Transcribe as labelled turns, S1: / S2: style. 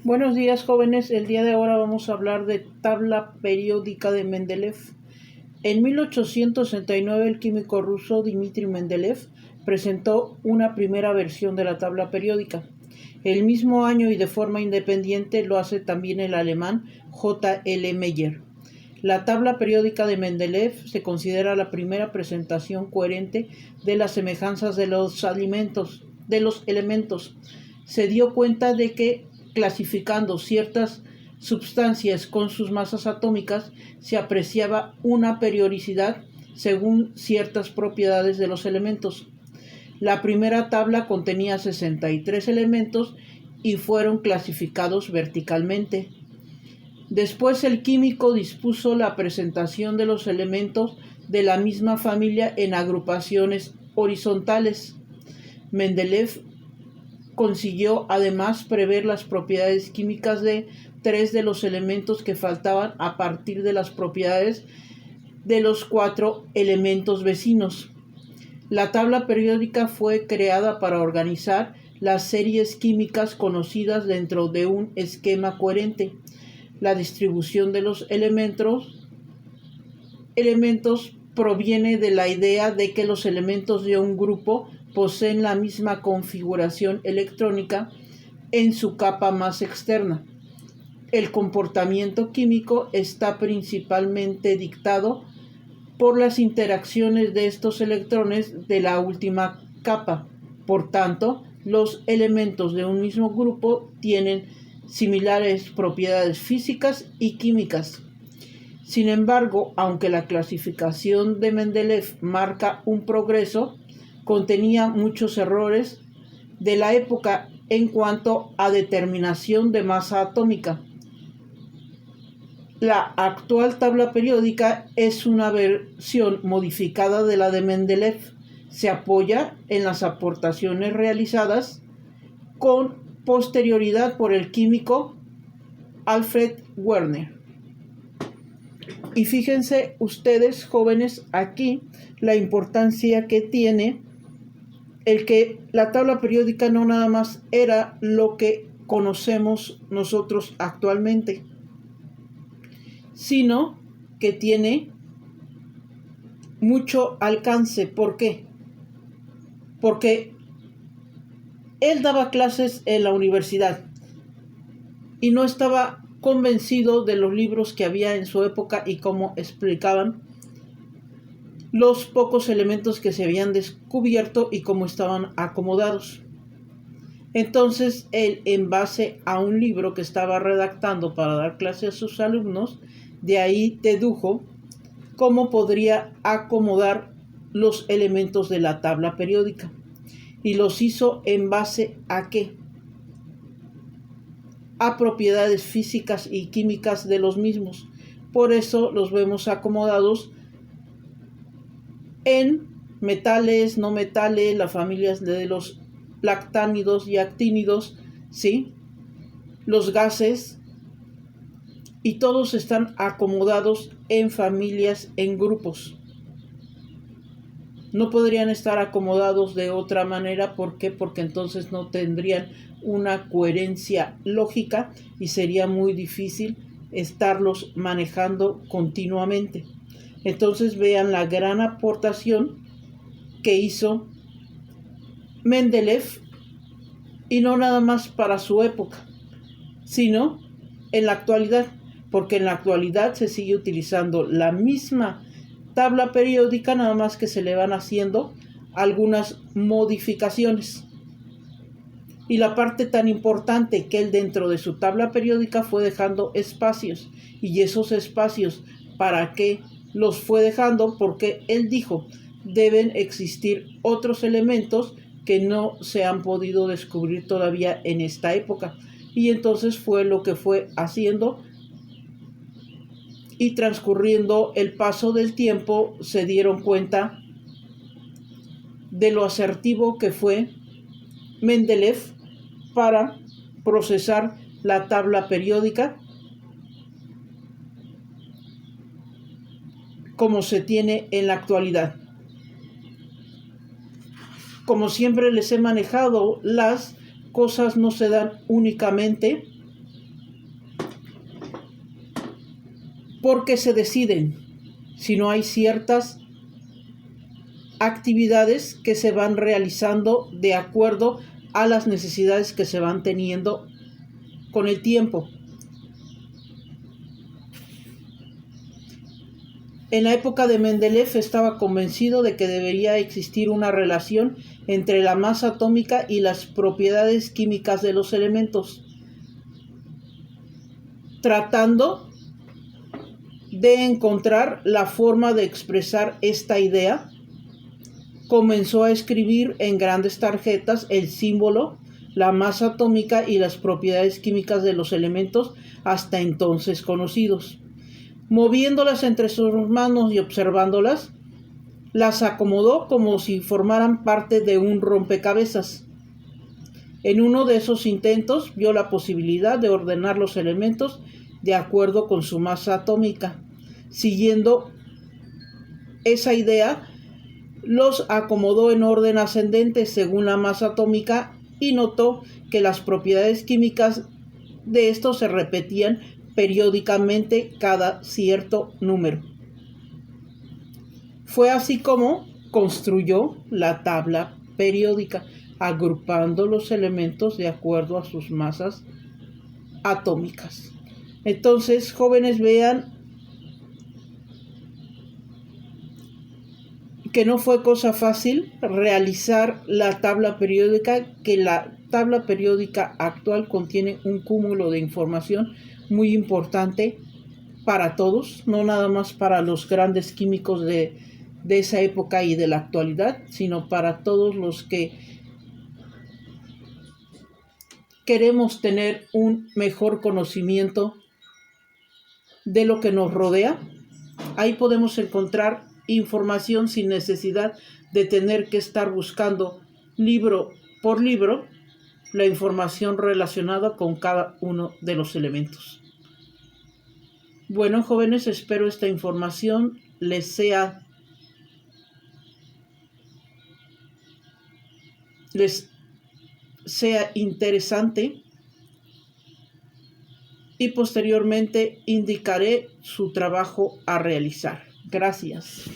S1: Buenos días, jóvenes. El día de ahora vamos a hablar de tabla periódica de Mendeleev. En 1869 el químico ruso Dmitri Mendeleev presentó una primera versión de la tabla periódica. El mismo año y de forma independiente lo hace también el alemán J. L. Meyer. La tabla periódica de Mendeleev se considera la primera presentación coherente de las semejanzas de los elementos. Se dio cuenta de que clasificando ciertas sustancias con sus masas atómicas se apreciaba una periodicidad según ciertas propiedades de los elementos. La primera tabla contenía 63 elementos y fueron clasificados verticalmente. Después el químico dispuso la presentación de los elementos de la misma familia en agrupaciones horizontales. Mendeleev consiguió además prever las propiedades químicas de 3 de los elementos que faltaban a partir de las propiedades de los 4 elementos vecinos. La tabla periódica fue creada para organizar las series químicas conocidas dentro de un esquema coherente. La distribución de los elementos proviene de la idea de que los elementos de un grupo poseen la misma configuración electrónica en su capa más externa. El comportamiento químico está principalmente dictado por las interacciones de estos electrones de la última capa. Por tanto, los elementos de un mismo grupo tienen similares propiedades físicas y químicas. Sin embargo, aunque la clasificación de Mendeleev marca un progreso, contenía muchos errores de la época en cuanto a determinación de masa atómica. La actual tabla periódica es una versión modificada de la de Mendeleev. Se apoya en las aportaciones realizadas con posterioridad por el químico Alfred Werner. Y fíjense ustedes, jóvenes, aquí la importancia que tiene el que la tabla periódica no nada más era lo que conocemos nosotros actualmente, sino que tiene mucho alcance. ¿Por qué? Porque él daba clases en la universidad y no estaba convencido de los libros que había en su época y cómo explicaban los pocos elementos que se habían descubierto y cómo estaban acomodados. Entonces él, en base a un libro que estaba redactando para dar clase a sus alumnos, de ahí dedujo cómo podría acomodar los elementos de la tabla periódica. Y los hizo en base a ¿qué? A propiedades físicas y químicas de los mismos. Por eso los vemos acomodados en metales, no metales, las familias de los lactánidos y actínidos, ¿sí? Los gases, y todos están acomodados en familias, en grupos. No podrían estar acomodados de otra manera. ¿Por qué? Porque entonces no tendrían una coherencia lógica y sería muy difícil estarlos manejando continuamente. Entonces vean la gran aportación que hizo Mendeleev, y no nada más para su época, sino en la actualidad, porque en la actualidad se sigue utilizando la misma tabla periódica, nada más que se le van haciendo algunas modificaciones. Y la parte tan importante que él dentro de su tabla periódica fue dejando espacios, y esos espacios, ¿para qué los fue dejando? Porque él dijo, deben existir otros elementos que no se han podido descubrir todavía en esta época. Y entonces fue lo que fue haciendo, y transcurriendo el paso del tiempo se dieron cuenta de lo asertivo que fue Mendeleev para procesar la tabla periódica como se tiene en la actualidad. Como siempre les he manejado, las cosas no se dan únicamente porque se deciden, sino hay ciertas actividades que se van realizando de acuerdo a las necesidades que se van teniendo con el tiempo. En la época de Mendeleev estaba convencido de que debería existir una relación entre la masa atómica y las propiedades químicas de los elementos, tratando de encontrar la forma de expresar esta idea. Comenzó a escribir en grandes tarjetas el símbolo, la masa atómica y las propiedades químicas de los elementos hasta entonces conocidos. Moviéndolas entre sus manos y observándolas, las acomodó como si formaran parte de un rompecabezas. En uno de esos intentos vio la posibilidad de ordenar los elementos de acuerdo con su masa atómica. Siguiendo esa idea, los acomodó en orden ascendente según la masa atómica y notó que las propiedades químicas de estos se repetían periódicamente cada cierto número. Fue así como construyó la tabla periódica, agrupando los elementos de acuerdo a sus masas atómicas. Entonces, jóvenes, vean que no fue cosa fácil realizar la tabla periódica, que la tabla periódica actual contiene un cúmulo de información muy importante para todos, no nada más para los grandes químicos de esa época y de la actualidad, sino para todos los que queremos tener un mejor conocimiento de lo que nos rodea. Ahí podemos encontrar información sin necesidad de tener que estar buscando libro por libro la información relacionada con cada uno de los elementos. Bueno, jóvenes, espero esta información les sea interesante y posteriormente indicaré su trabajo a realizar. Gracias.